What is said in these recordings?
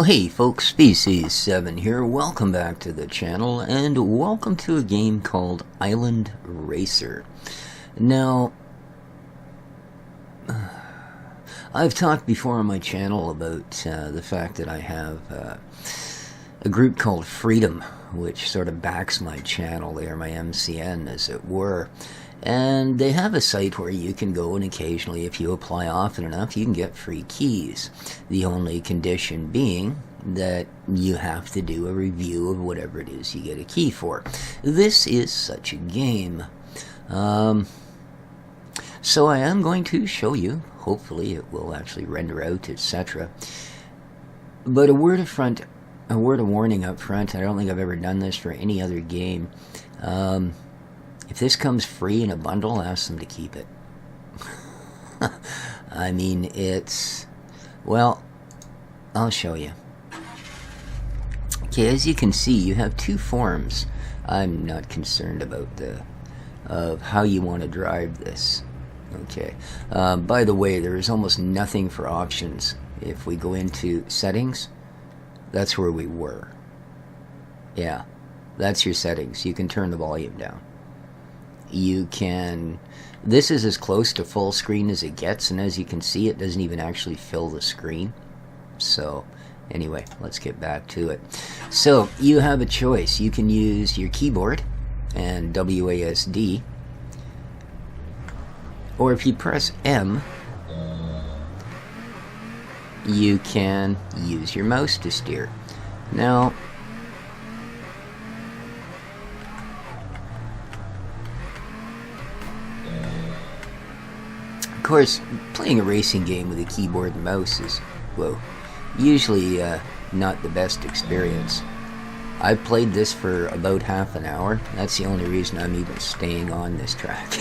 Hey folks, Species 7 here. Welcome back to the channel, and welcome to a game called Island Racer. Now, I've talked before on my channel about the fact that I have a group called Freedom, which sort of backs my channel. They are my MCN, as it were. And they have a site where you can go, and occasionally, if you apply often enough, you can get free keys. The only condition being that you have to do a review of whatever it is you get a key for. This is such a game. So I am going to show you. Hopefully it will actually render out, etc. But a word of warning up front. I don't think I've ever done this for any other game. If this comes free in a bundle, ask them to keep it. I mean, it's... Well, I'll show you. Okay, as you can see, you have two forms. I'm not concerned about of how you want to drive this. Okay. By the way, there is almost nothing for options. If we go into settings, that's where we were. Yeah, that's your settings. You can turn the volume down. You can... This is as close to full screen as it gets, and as you can see, it doesn't even actually fill the screen. So, anyway, let's get back to it. So, you have a choice. You can use your keyboard and WASD, or if you press M, you can use your mouse to steer. Now, of course, playing a racing game with a keyboard and mouse is, well, usually not the best experience. I've played this for about half an hour. That's the only reason I'm even staying on this track.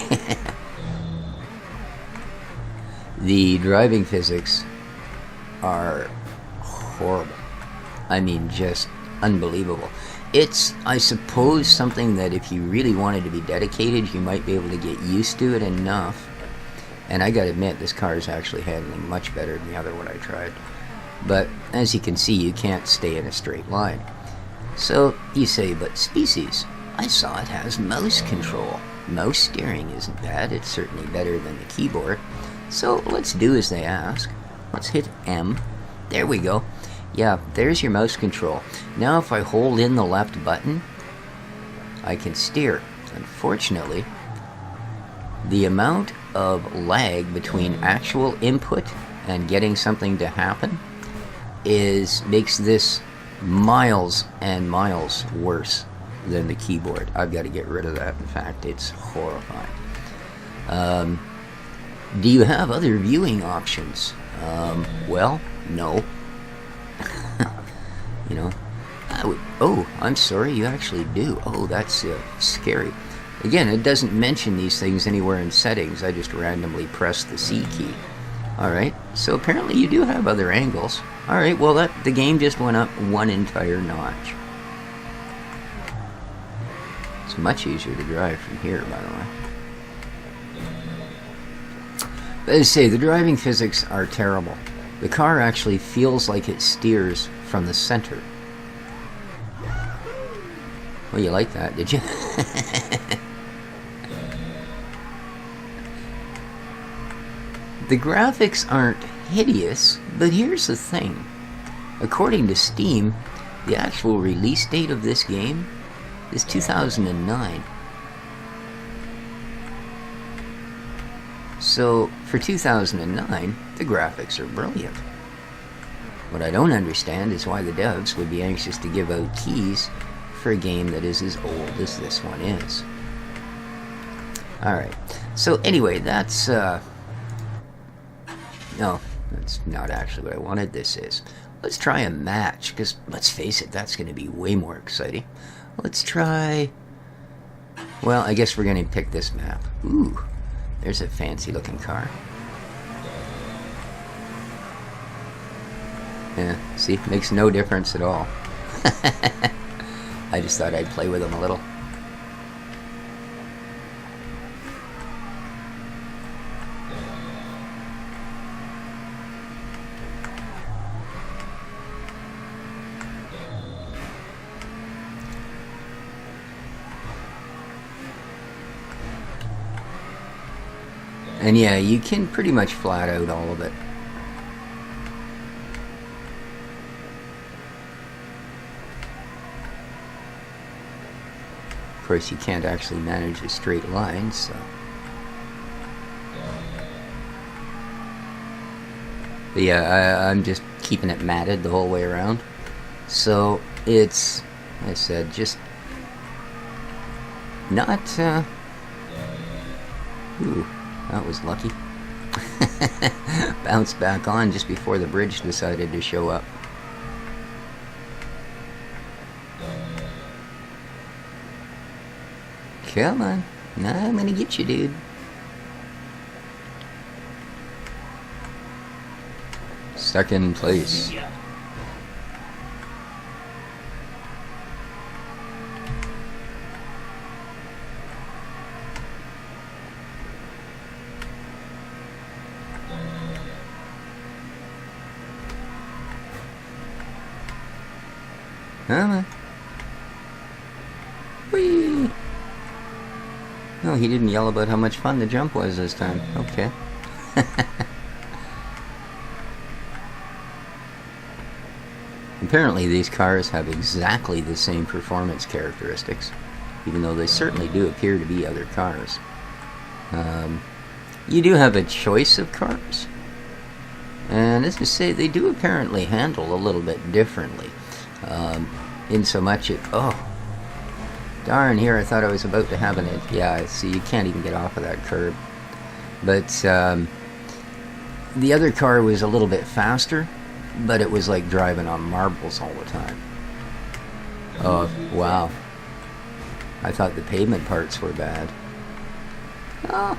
The driving physics are horrible. I mean, just unbelievable. It's, I suppose, something that if you really wanted to be dedicated, you might be able to get used to it enough. And I gotta admit, this car is actually handling much better than the other one I tried. But, as you can see, you can't stay in a straight line. So, you say, but Species, I saw it has mouse control. Mouse steering isn't bad, it's certainly better than the keyboard. So, let's do as they ask. Let's hit M. There we go. Yeah, there's your mouse control. Now if I hold in the left button, I can steer. Unfortunately, the amount of lag between actual input and getting something to happen makes this miles and miles worse than the keyboard. I've got to get rid of that. In fact, it's horrifying. Do you have other viewing options? Well, no. You know, oh, I'm sorry, you actually do. Oh, that's scary. Again, it doesn't mention these things anywhere in settings. I just randomly press the C key. Alright, so apparently you do have other angles. Alright, well, the game just went up one entire notch. It's much easier to drive from here, by the way. But as I say, the driving physics are terrible. The car actually feels like it steers from the center. Well, you like that, did you? The graphics aren't hideous, but here's the thing. According to Steam, the actual release date of this game is 2009. So, for 2009, the graphics are brilliant. What I don't understand is why the devs would be anxious to give out keys for a game that is as old as this one is. Alright, so anyway, that's, no, that's not actually what I wanted. This is. Let's try a match, because, let's face it, that's going to be way more exciting. Let's try... Well, I guess we're going to pick this map. Ooh, there's a fancy-looking car. Yeah, see, makes no difference at all. I just thought I'd play with them a little. And yeah, you can pretty much flat out all of it. Of course, you can't actually manage a straight line, so... But yeah, I'm just keeping it matted the whole way around. So it's, like I said, just not... Ooh, that was lucky. Bounced back on just before the bridge decided to show up. Come on. Nah, I'm gonna get you, dude. Second place. Come on. Whee! No, he didn't yell about how much fun the jump was this time. Okay. Apparently these cars have exactly the same performance characteristics, even though they certainly do appear to be other cars. You do have a choice of cars, and as I say, they do apparently handle a little bit differently. In so much it... Oh, darn, here I thought I was about to have an... Yeah, see, you can't even get off of that curb. But the other car was a little bit faster, but it was like driving on marbles all the time. Oh, wow. I thought the pavement parts were bad. Oh,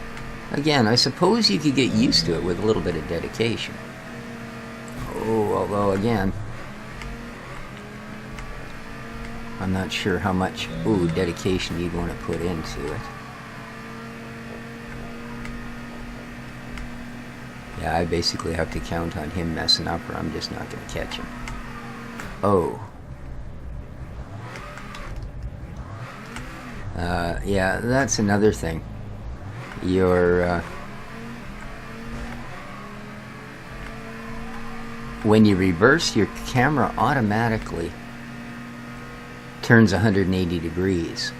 again, I suppose you could get used to it with a little bit of dedication. Oh, although again, I'm not sure how much dedication you'd want to put into it. Yeah, I basically have to count on him messing up or I'm just not going to catch him. Oh. Yeah, that's another thing. When you reverse, your camera automatically turns 180 degrees.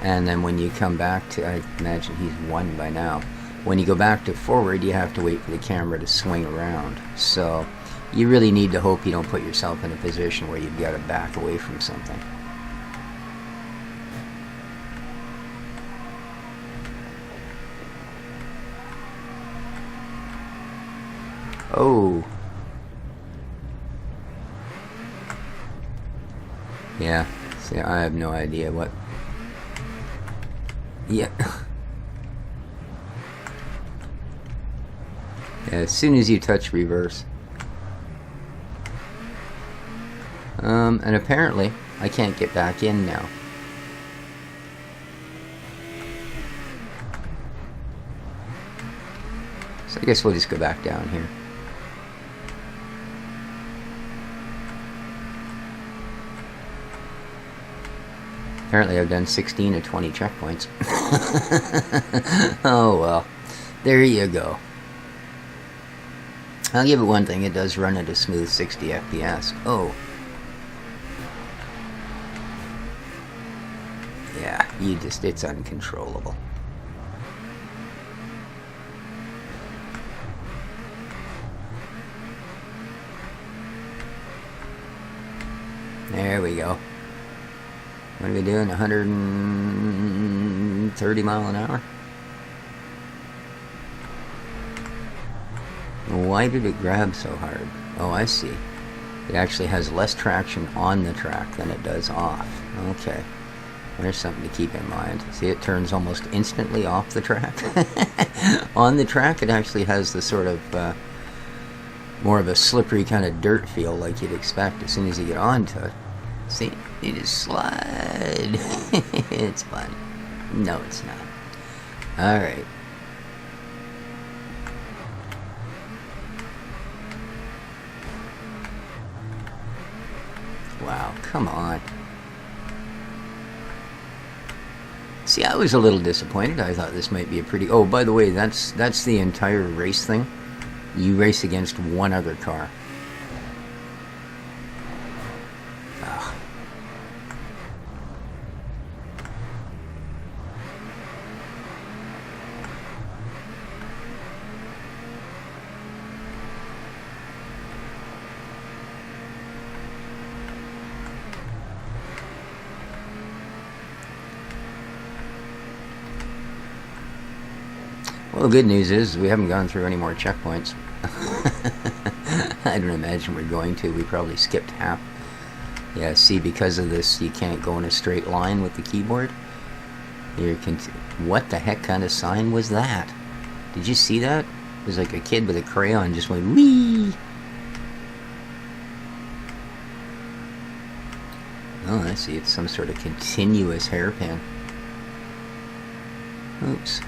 And then when you come back to, I imagine he's won by now. When you go back to forward, you have to wait for the camera to swing around. So you really need to hope you don't put yourself in a position where you've got to back away from something. Oh. Yeah, see, I have no idea what... Yeah. Yeah, as soon as you touch reverse. And apparently, I can't get back in now. So I guess we'll just go back down here. Apparently I've done 16 of 20 checkpoints. Oh well, there you go. I'll give it one thing, it does run at a smooth 60 FPS. Oh. Yeah, it's uncontrollable. There we go. What are we doing? 130 mile an hour? Why did it grab so hard? Oh, I see. It actually has less traction on the track than it does off. Okay. There's something to keep in mind. See, it turns almost instantly off the track. On the track, it actually has the sort of more of a slippery kind of dirt feel like you'd expect as soon as you get onto it. See, you just slide. It's fun. No, it's not. Alright. Wow, come on. See, I was a little disappointed. I thought this might be a pretty... Oh, by the way, that's the entire race thing. You race against one other car. Ugh. Well, the good news is we haven't gone through any more checkpoints. I don't imagine we're going to. We probably skipped half. Yeah, see, because of this, you can't go in a straight line with the keyboard. What the heck kind of sign was that? Did you see that? It was like a kid with a crayon just went, wee! Oh, I see. It's some sort of continuous hairpin. Oops.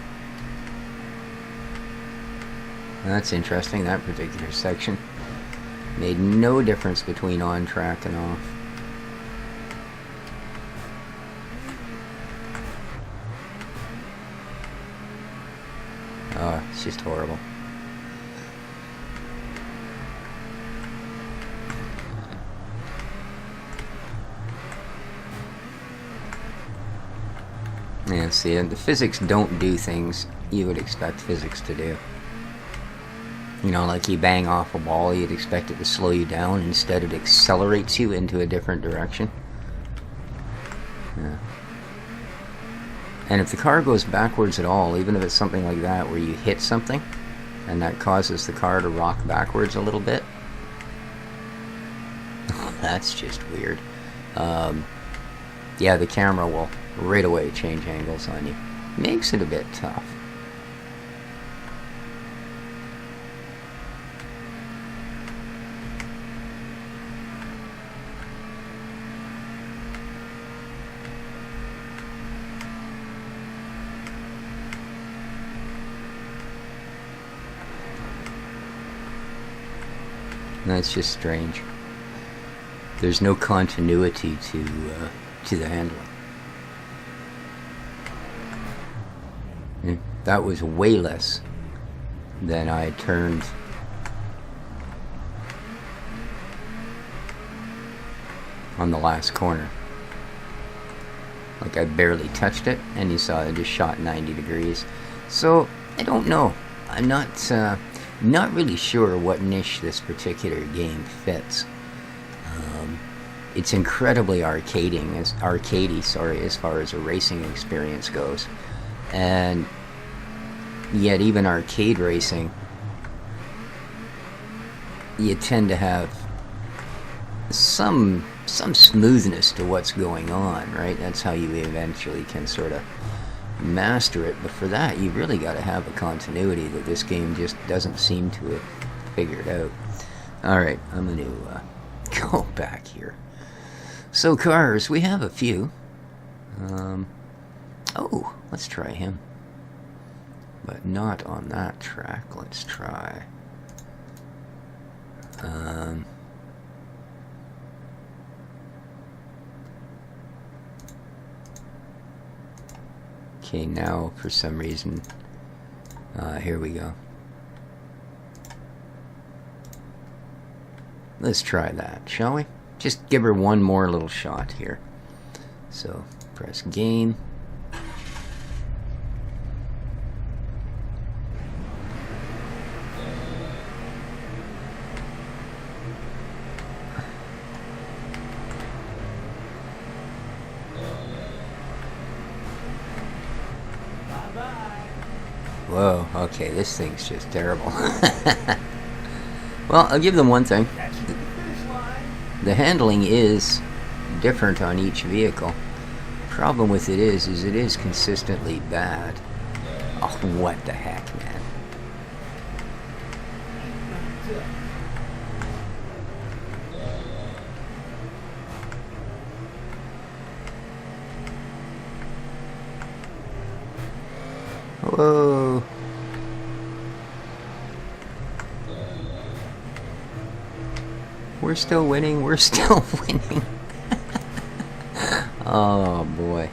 That's interesting, that particular section. Made no difference between on track and off. Oh, it's just horrible. Yeah, see, the physics don't do things you would expect physics to do. You know, like you bang off a wall, you'd expect it to slow you down. Instead, it accelerates you into a different direction. Yeah. And if the car goes backwards at all, even if it's something like that, where you hit something, and that causes the car to rock backwards a little bit, that's just weird. Yeah, the camera will right away change angles on you. Makes it a bit tough. That's just strange. There's no continuity to the handling. That was way less than I turned on the last corner. Like I barely touched it, and you saw it just shot 90 degrees. So I don't know. I'm not really sure what niche this particular game fits. It's incredibly arcadey, as far as a racing experience goes, and yet even arcade racing, you tend to have some smoothness to what's going on, right? That's how you eventually can sort of master it, but for that you really got to have a continuity that this game just doesn't seem to have figured out. Alright, I'm going to go back here. So cars, we have a few. Oh, let's try him, but not on that track. Let's try okay, now for some reason, here we go. Let's try that, shall we? Just give her one more little shot here. So, press game. Whoa, okay, this thing's just terrible. Well, I'll give them one thing. The handling is different on each vehicle. Problem with it is it is consistently bad. Oh, what the heck, man. Whoa. We're still winning. We're still winning. Oh, boy.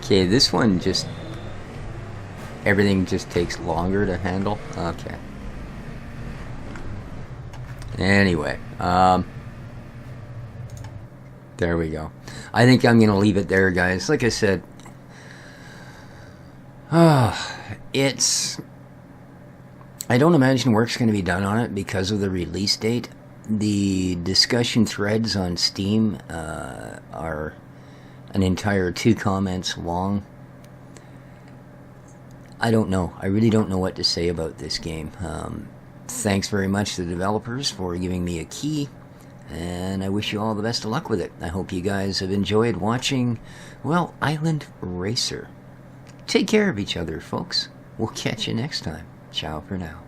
Okay, this one just... everything just takes longer to handle. Okay. Anyway, there we go. I think I'm going to leave it there, guys. Like I said, it's... I don't imagine work's going to be done on it because of the release date. The discussion threads on Steam are an entire 2 comments long. I don't know. I really don't know what to say about this game. Thanks very much to the developers for giving me a key, and I wish you all the best of luck with it. I hope you guys have enjoyed watching, well, Island Racer. Take care of each other, folks. We'll catch you next time. Ciao for now.